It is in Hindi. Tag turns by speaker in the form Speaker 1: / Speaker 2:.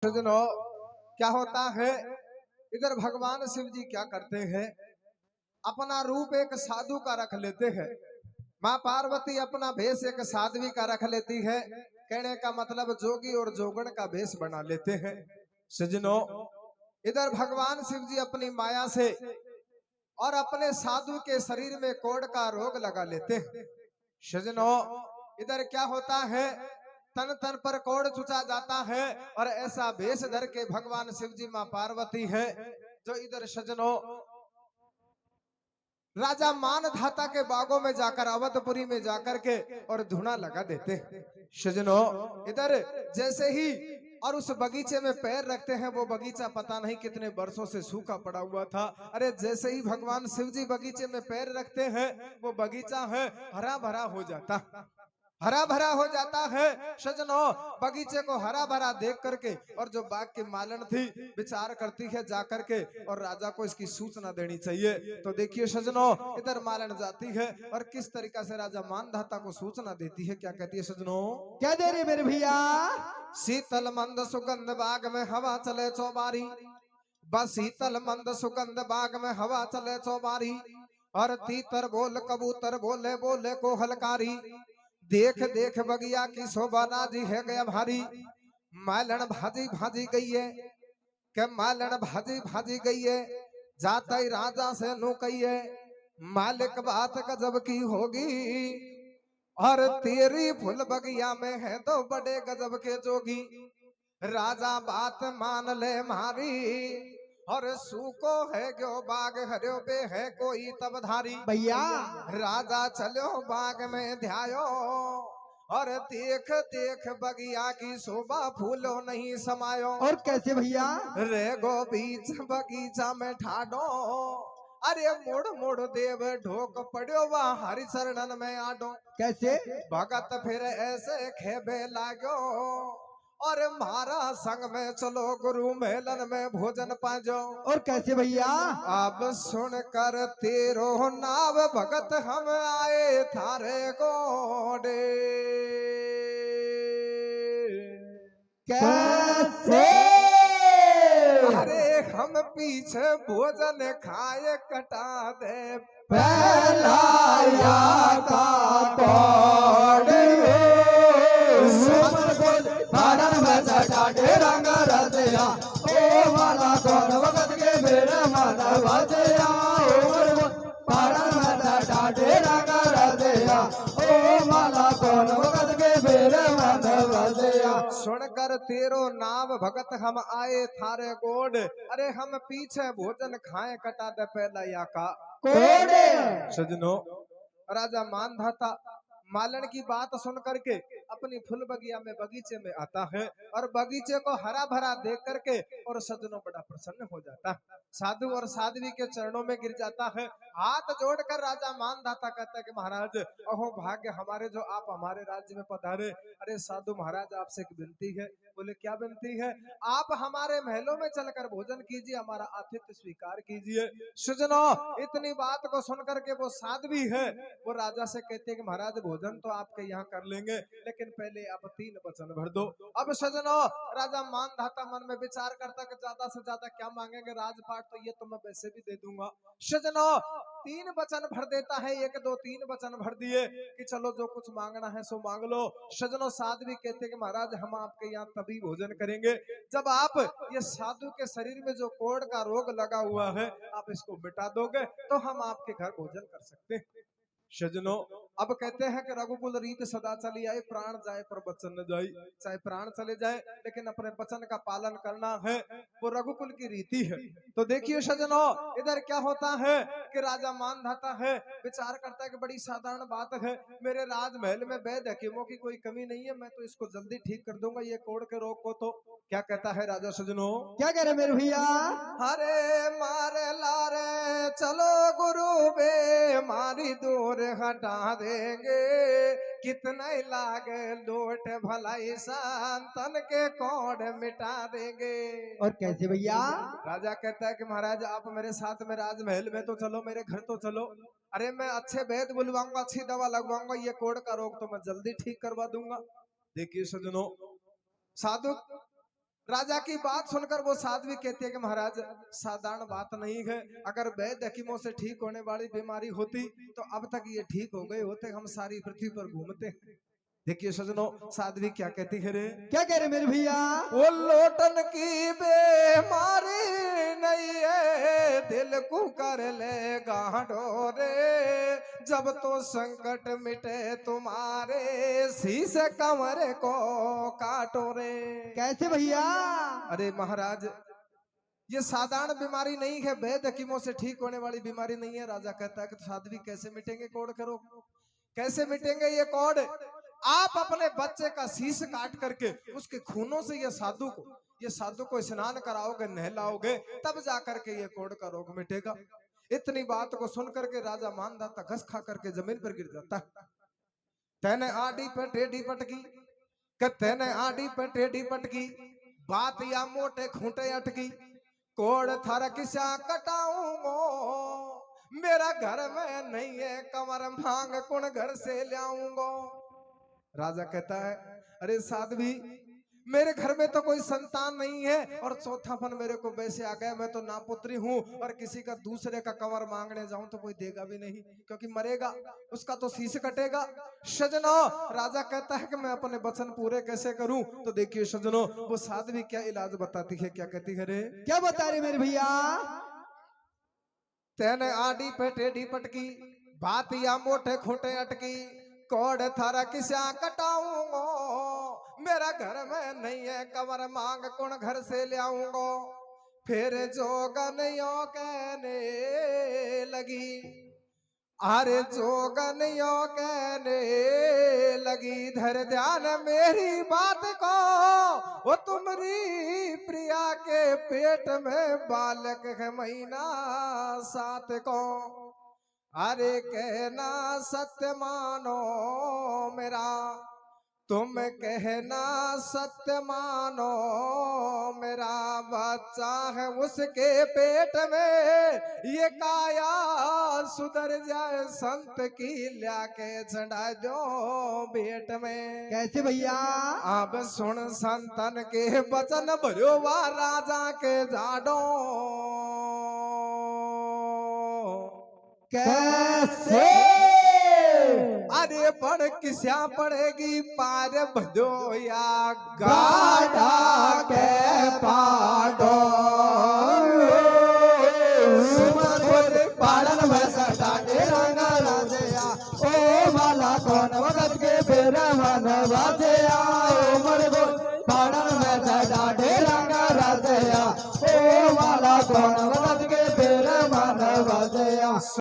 Speaker 1: सज्जनों, क्या होता है इधर भगवान शिव जी क्या करते हैं, अपना रूप एक साधु का रख लेते हैं। माँ पार्वती अपना भेष एक साध्वी का रख लेती है। कहने का मतलब जोगी और जोगण का भेष बना लेते हैं। सज्जनों, इधर भगवान शिव जी अपनी माया से और अपने साधु के शरीर में कोढ़ का रोग लगा लेते हैं। सज्जनों, इधर क्या होता है, तन तन पर कोढ़ चुचा जाता है और ऐसा भेष धर के भगवान शिव जी मां पार्वती है जो इधर सज्जनों राजा मानधाता के बागों में जाकर अवधपुरी में जाकर के और धुना लगा देते हैं। सज्जनों, इधर जैसे ही और उस बगीचे में पैर रखते हैं, वो बगीचा पता नहीं कितने वर्षों से सूखा पड़ा हुआ था। अरे जैसे ही भगवान शिव जी बगीचे में पैर रखते हैं, वो बगीचा है हरा भरा हो जाता, हरा भरा हो जाता है। सज्जनों, बगीचे को हरा भरा देख करके और जो बाग की मालन थी विचार करती है जाकर के और राजा को इसकी सूचना देनी चाहिए। तो देखिए सज्जनों, इधर मालन जाती है और किस तरीका से राजा मानधाता को सूचना देती है। क्या कहती है सज्जनों?
Speaker 2: क्या दे रही मेरे भैया?
Speaker 1: शीतल मंद सुगंध बाग में हवा चले चौबारी, बस शीतल मंद सुगंध बाग में हवा चले चौबारी, और तीतर बोल कबूतर बोले बोले को हलकारी, देख देख बगिया की शोभा राजी है गया भारी। मालन भाजी भाजी गई है, के मालन भाजी भाजी गई है, जाता ही राजा से नु कही है, मालिक बात गजब की होगी, और तेरी फुल बगिया में है तो बड़े गजब के जोगी। राजा बात मान ले मारी, और सूको है गयो बाग हरियो बे है कोई तब धारी।
Speaker 2: भैया
Speaker 1: राजा चलो बाग में ध्यायो, और देख देख बगिया की शोभा फूलो नहीं समायो।
Speaker 2: और कैसे भैया?
Speaker 1: रे गो बीच बगीचा में ठाडो, अरे मोड़ मोड़ देव ढोक पड़ो वह हरि चरणन में आडो।
Speaker 2: कैसे?
Speaker 1: भगत फिर ऐसे खेबे लागो, और मारा संग में चलो गुरु मेलन में भोजन पाजो।
Speaker 2: और कैसे भैया?
Speaker 1: अब सुन कर तेरो नाव भगत हम आए थारे गोडे।
Speaker 2: कैसे?
Speaker 1: अरे हम पीछे भोजन खाए कटा दे
Speaker 2: पहलाया का कोड़े भारत में चटाटे रंग रचया, ओ माला कौन वक्त के मेरे मन बचया, भारत में चटाटे रंग रचया, ओ माला कौन वक्त के मेरे मन बचया।
Speaker 1: सुनकर तेरो नाम भगत हम आए थारे गोड, अरे हम पीछे भोजन खाए कटा दे पहलाया का
Speaker 2: कोड़े।
Speaker 1: सजनो, राजा मानधाता मालन की बात सुन करके अपनी फुल बगिया में बगीचे में आता है और बगीचे को हरा भरा देख करके और सजनों बड़ा प्रसन्न हो जाता है। साधु और साध्वी के चरणों में गिर जाता है, हाथ जोड़कर राजा मानधाता कहता है कि महाराज अहो भाग्य हमारे जो आप हमारे राज्य में पधारे। अरे साधु महाराज आपसे एक विनती है। बोले क्या विनती है? आप हमारे महलों में चलकर भोजन कीजिए, हमारा आतिथ्य स्वीकार कीजिए। सुजनो, इतनी बात को सुनकर के वो साध्वी है वो राजा से कहते हैं कि महाराज भोजन तो आपके यहाँ कर लेंगे, लेकिन पहले आप 3 वचन भर दो। अब सजनो, राजा मानधाता मन में विचार करता कि ज्यादा से ज्यादा क्या मांगेंगे, राजपाट तो ये तो मैं वैसे भी दे दूंगा। सजनो, 3 वचन भर देता है, 1 2 3 वचन भर दिए कि चलो जो कुछ मांगना है सो मांग लो। सजनो, साध्वी कहते हैं कि महाराज हम आपके यहाँ तभी भोजन करेंगे जब आप ये साधु के शरीर में जो कोढ़ का रोग लगा हुआ है आप इसको मिटा दोगे तो हम आपके घर भोजन कर सकते हैं। सजनो, अब कहते हैं कि रघुकुल रीत सदा चली आए, प्राण जाए पर वचन न जाए। चाहे प्राण चले जाए लेकिन अपने वचन का पालन करना है, वो रघुकुल की रीति है। तो देखिए सजनो, इधर क्या होता है कि राजा मानधाता है, विचार करता है कि बड़ी साधारण बात है, मेरे राजमहल में वैद्य हकीमों की कोई कमी नहीं है, मैं तो इसको जल्दी ठीक कर दूंगा ये कोढ़ के रोग को। तो क्या कहता है राजा सजनो?
Speaker 2: क्या कह रहे मेरे भैया?
Speaker 1: हरे मारे लारे चलो गुरु बे मारी दूर हटा देंगे, कितना ही लागे लोट भलाई संतन के कोढ़ मिटा देंगे।
Speaker 2: और कैसे भैया?
Speaker 1: राजा कहता है कि महाराज आप मेरे साथ में राजमहल में तो चलो, मेरे घर तो चलो। अरे मैं अच्छे वैद्य बुलवाऊंगा, अच्छी दवा लगवाऊंगा, ये कोढ़ का रोग तो मैं जल्दी ठीक करवा दूंगा। देखिए सजनों, साधु राजा की बात सुनकर वो साध्वी कहती है कि महाराज साधारण बात नहीं है, अगर वैद्य हकीमों से ठीक होने वाली बीमारी होती तो अब तक ये ठीक हो गए होते, हम सारी पृथ्वी पर घूमते हैं। देखिए सजनों साध्वी क्या कहती है रे,
Speaker 2: क्या कह रहे मेरे भैया?
Speaker 1: वो लोटन की बीमारी नहीं है, दिल को कर ले गांठो रे, जब तो संकट मिटे तुम्हारे शीशे कमरे को काटो रे।
Speaker 2: कैसे भैया?
Speaker 1: अरे महाराज ये साधारण बीमारी नहीं है, वैद्य हकीमों से ठीक होने वाली बीमारी नहीं है। राजा कहता है कि तो साध्वी कैसे मिटेंगे कोढ़ करो, कैसे मिटेंगे ये कोढ़? आप अपने बच्चे का शीश काट करके उसके खूनों से ये साधु को स्नान कराओगे, नहलाओगे, तब जाकर के ये कोढ़ का रोग मिटेगा। इतनी बात को सुन करके राजा मानधाता घस खा करके जमीन पर गिर जाता है। तेने आड़ी पे टेढ़ी पटकी, तेने आड़ी पे टेढ़ी पटकी, बात या मोटे खूंटे अटकी, कोढ़ थारा किसा कटाऊंगो, मेरा घर में नहीं है कमर भांग कुण घर से लाऊंगो। राजा कहता है अरे साध्वी मेरे घर में तो कोई संतान नहीं है और चौथापन मेरे को वैसे आ गया, मैं तो नापुत्री हूँ और किसी का दूसरे का कमर मांगने जाऊं तो कोई देगा भी नहीं, क्योंकि मरेगा उसका तो शीश कटेगा। सजनो राजा कहता है कि मैं अपने वचन पूरे कैसे करूं? तो देखिए सजनो वो साध्वी क्या इलाज बताती है, क्या कहती है रे,
Speaker 2: क्या बता रहे मेरे भैया?
Speaker 1: तेने आड़ी पे टेढ़ी पटकी, बात या मोटे खूंटे अटकी, कोढ़ थारा किसा कटाऊंगो, मेरा घर में नहीं है कमर मांग कौन घर से लाऊंगो। फिर जोगनियों कहने लगी, अरे जोगनियों कहने लगी, धर ध्यान मेरी बात को, वो तुम्हारी प्रिया के पेट में बालक है महीना 7 को, अरे कहना सत्य मानो मेरा, तुम कहना सत्य मानो मेरा, बच्चा है उसके पेट में, ये काया सुधर जाए संत की लाके चढ़ा दो बेट में।
Speaker 2: कैसे भैया?
Speaker 1: अब सुन संतन के वचन भरो वा राजा के जाडो।
Speaker 2: कैसे?
Speaker 1: अरे पढ़ किस्या पड़ेगी पार भदो या
Speaker 2: गाड़ा के पाडो, पाड़न में सटाटे रंग राजया, ओ माला कौन वक्त के बेरा मन बाजया, उमर को पाड़न में सटाटे रंग राजया, ओ माला कौन वक्त के बेरा मन बाजया।